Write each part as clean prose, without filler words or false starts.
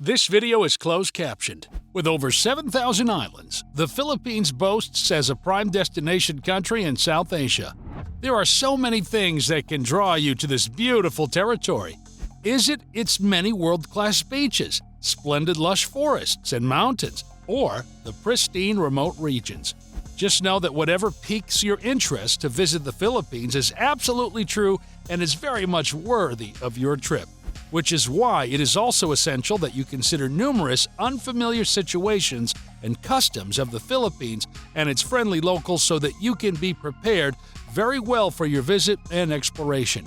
This video is closed captioned. With over 7,000 islands, the Philippines boasts as a prime destination country in South Asia. There are so many things that can draw you to this beautiful territory. Is it its many world-class beaches, splendid lush forests and mountains, or the pristine remote regions? Just know that whatever piques your interest to visit the Philippines is absolutely true and is very much worthy of your trip. Which is why it is also essential that you consider numerous unfamiliar situations and customs of the Philippines and its friendly locals so that you can be prepared very well for your visit and exploration.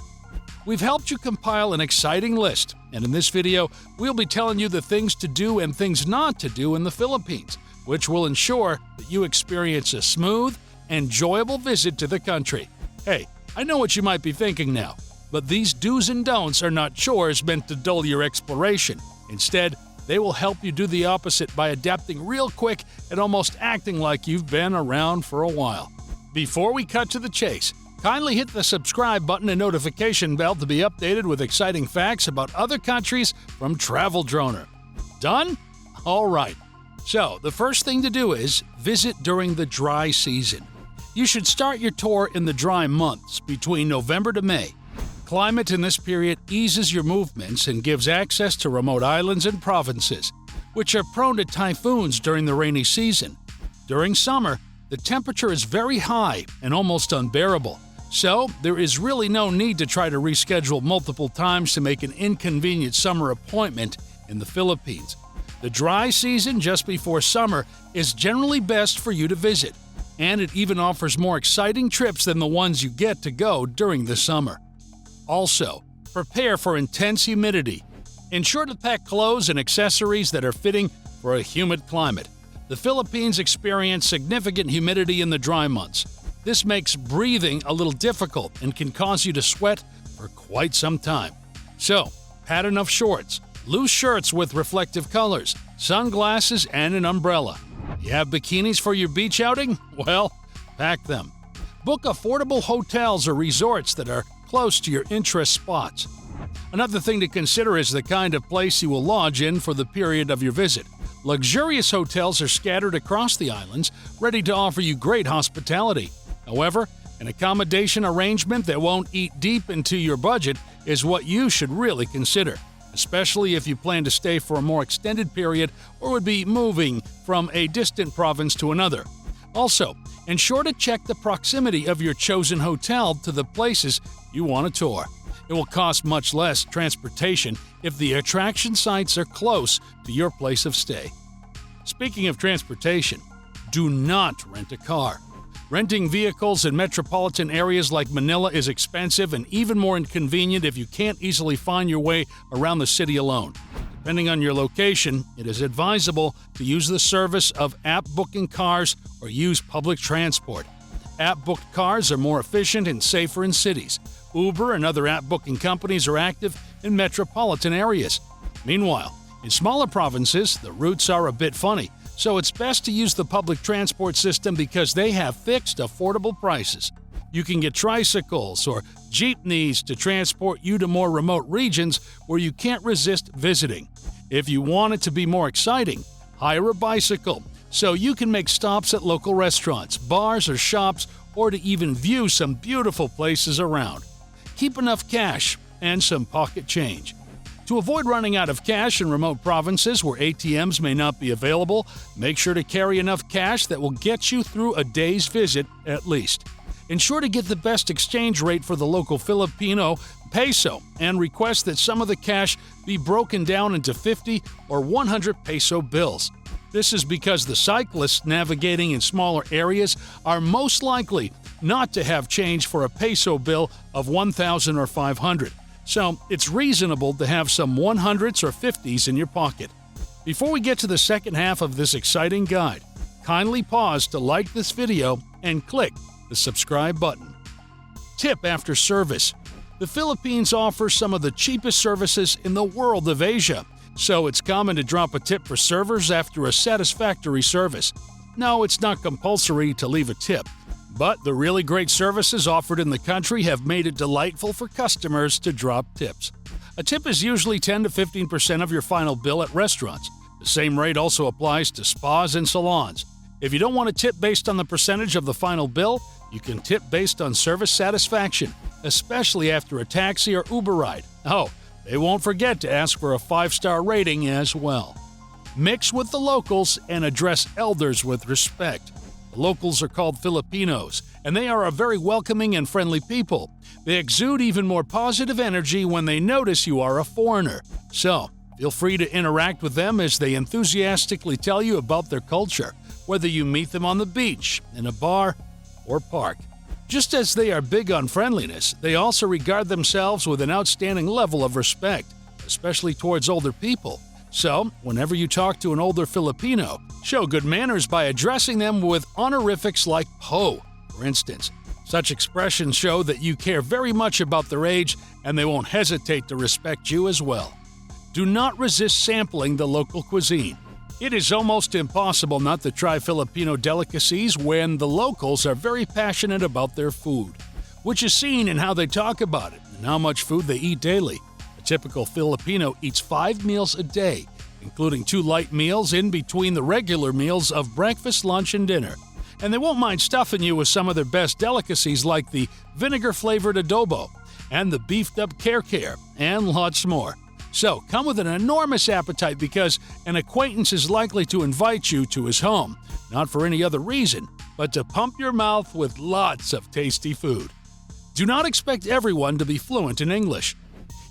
We've helped you compile an exciting list, and in this video, we'll be telling you the things to do and things not to do in the Philippines, which will ensure that you experience a smooth, enjoyable visit to the country. Hey, I know what you might be thinking now. But these do's and don'ts are not chores meant to dull your exploration. Instead, they will help you do the opposite by adapting real quick and almost acting like you've been around for a while. Before we cut to the chase, kindly hit the subscribe button and notification bell to be updated with exciting facts about other countries from Travel Droner. Done? All right. So, the first thing to do is visit during the dry season. You should start your tour in the dry months between November to May. Climate in this period eases your movements and gives access to remote islands and provinces, which are prone to typhoons during the rainy season. During summer, the temperature is very high and almost unbearable, so there is really no need to try to reschedule multiple times to make an inconvenient summer appointment in the Philippines. The dry season just before summer is generally best for you to visit, and it even offers more exciting trips than the ones you get to go during the summer. Also, prepare for intense humidity. Ensure to pack clothes and accessories that are fitting for a humid climate. The Philippines experience significant humidity in the dry months. This makes breathing a little difficult and can cause you to sweat for quite some time. So, pack enough shorts, loose shirts with reflective colors, sunglasses, and an umbrella. You have bikinis for your beach outing? Well, pack them. Book affordable hotels or resorts that are close to your interest spots. Another thing to consider is the kind of place you will lodge in for the period of your visit. Luxurious hotels are scattered across the islands, ready to offer you great hospitality. However, an accommodation arrangement that won't eat deep into your budget is what you should really consider, especially if you plan to stay for a more extended period or would be moving from a distant province to another. Also, ensure to check the proximity of your chosen hotel to the places you want to tour. It will cost much less transportation if the attraction sites are close to your place of stay. Speaking of transportation, do not rent a car. Renting vehicles in metropolitan areas like Manila is expensive and even more inconvenient if you can't easily find your way around the city alone. Depending on your location, it is advisable to use the service of app booking cars or use public transport. App-booked cars are more efficient and safer in cities. Uber and other app booking companies are active in metropolitan areas. Meanwhile, in smaller provinces, the routes are a bit funny, so it's best to use the public transport system because they have fixed, affordable prices. You can get tricycles or jeepneys to transport you to more remote regions where you can't resist visiting. If you want it to be more exciting, hire a bicycle so you can make stops at local restaurants, bars, or shops, or to even view some beautiful places around. Keep enough cash and some pocket change. To avoid running out of cash in remote provinces where ATMs may not be available, make sure to carry enough cash that will get you through a day's visit at least. Ensure to get the best exchange rate for the local Filipino peso and request that some of the cash be broken down into 50 or 100 peso bills. This is because the cyclists navigating in smaller areas are most likely not to have change for a peso bill of 1,000 or 500. So it's reasonable to have some 100s or 50s in your pocket. Before we get to the second half of this exciting guide, kindly pause to like this video and click the subscribe button. Tip after service. The Philippines offers some of the cheapest services in the world of Asia, so it's common to drop a tip for servers after a satisfactory service. No, it's not compulsory to leave a tip, but the really great services offered in the country have made it delightful for customers to drop tips. A tip is usually 10 to 15% of your final bill at restaurants. The same rate also applies to spas and salons. If you don't want to tip based on the percentage of the final bill, you can tip based on service satisfaction, especially after a taxi or Uber ride. Oh, they won't forget to ask for a 5-star rating as well. Mix with the locals and address elders with respect. The locals are called Filipinos, and they are a very welcoming and friendly people. They exude even more positive energy when they notice you are a foreigner. So, feel free to interact with them as they enthusiastically tell you about their culture, whether you meet them on the beach, in a bar, or park. Just as they are big on friendliness, they also regard themselves with an outstanding level of respect, especially towards older people. So, whenever you talk to an older Filipino, show good manners by addressing them with honorifics like po, for instance. Such expressions show that you care very much about their age, and they won't hesitate to respect you as well. Do not resist sampling the local cuisine. It is almost impossible not to try Filipino delicacies when the locals are very passionate about their food, which is seen in how they talk about it and how much food they eat daily. A typical Filipino eats 5 meals a day, including 2 light meals in between the regular meals of breakfast, lunch, and dinner. And they won't mind stuffing you with some of their best delicacies like the vinegar-flavored adobo and the beefed-up kare-kare, and lots more. So, come with an enormous appetite because an acquaintance is likely to invite you to his home, not for any other reason, but to pump your mouth with lots of tasty food. Do not expect everyone to be fluent in English.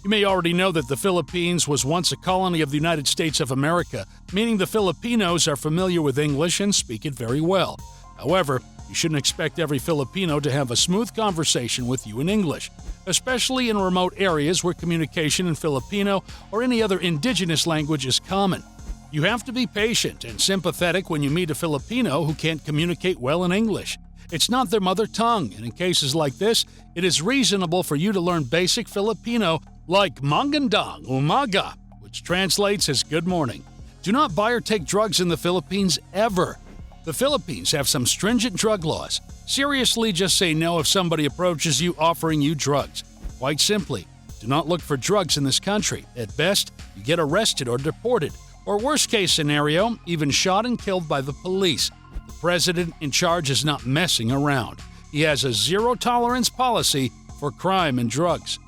You may already know that the Philippines was once a colony of the United States of America, meaning the Filipinos are familiar with English and speak it very well. However, you shouldn't expect every Filipino to have a smooth conversation with you in English, especially in remote areas where communication in Filipino or any other indigenous language is common. You have to be patient and sympathetic when you meet a Filipino who can't communicate well in English. It's not their mother tongue, and in cases like this, it is reasonable for you to learn basic Filipino like Magandang Umaga, which translates as good morning. Do not buy or take drugs in the Philippines ever. The Philippines have some stringent drug laws. Seriously, just say no if somebody approaches you offering you drugs. Quite simply, do not look for drugs in this country. At best, you get arrested or deported, or worst case scenario, even shot and killed by the police. The president in charge is not messing around. He has a zero-tolerance policy for crime and drugs.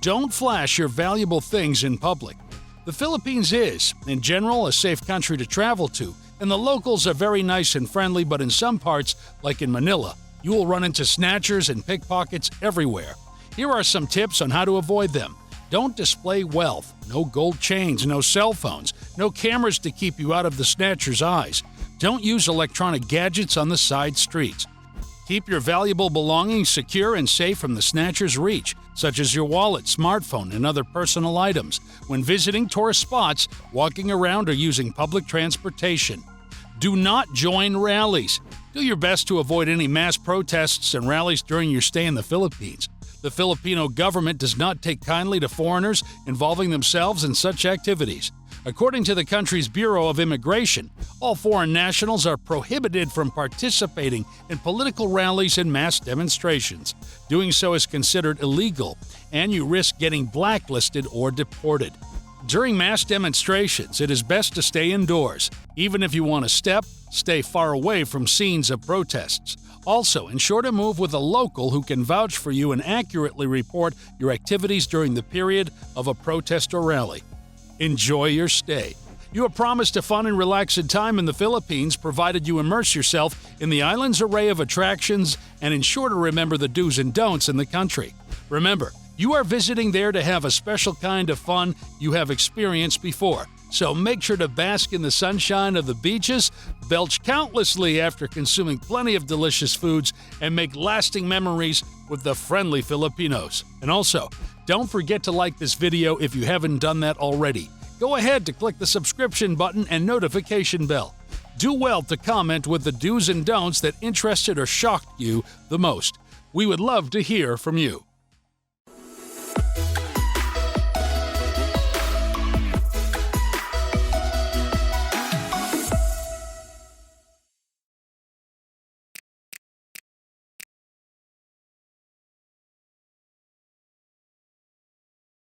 Don't flash your valuable things in public. The Philippines is, in general, a safe country to travel to, and the locals are very nice and friendly, but in some parts, like in Manila, you will run into snatchers and pickpockets everywhere. Here are some tips on how to avoid them. Don't display wealth. No gold chains, no cell phones, no cameras to keep you out of the snatcher's eyes. Don't use electronic gadgets on the side streets. Keep your valuable belongings secure and safe from the snatcher's reach, such as your wallet, smartphone, and other personal items, when visiting tourist spots, walking around, or using public transportation. Do not join rallies. Do your best to avoid any mass protests and rallies during your stay in the Philippines. The Filipino government does not take kindly to foreigners involving themselves in such activities. According to the country's Bureau of Immigration, all foreign nationals are prohibited from participating in political rallies and mass demonstrations. Doing so is considered illegal, and you risk getting blacklisted or deported. During mass demonstrations, it is best to stay indoors. Even if you want to stay far away from scenes of protests. Also, ensure to move with a local who can vouch for you and accurately report your activities during the period of a protest or rally. Enjoy your stay. You are promised a fun and relaxing time in the Philippines provided you immerse yourself in the island's array of attractions and ensure to remember the do's and don'ts in the country. Remember, you are visiting there to have a special kind of fun you have experienced before. So make sure to bask in the sunshine of the beaches, belch countlessly after consuming plenty of delicious foods, and make lasting memories with the friendly Filipinos. And also, don't forget to like this video if you haven't done that already. Go ahead to click the subscription button and notification bell. Do well to comment with the do's and don'ts that interested or shocked you the most. We would love to hear from you.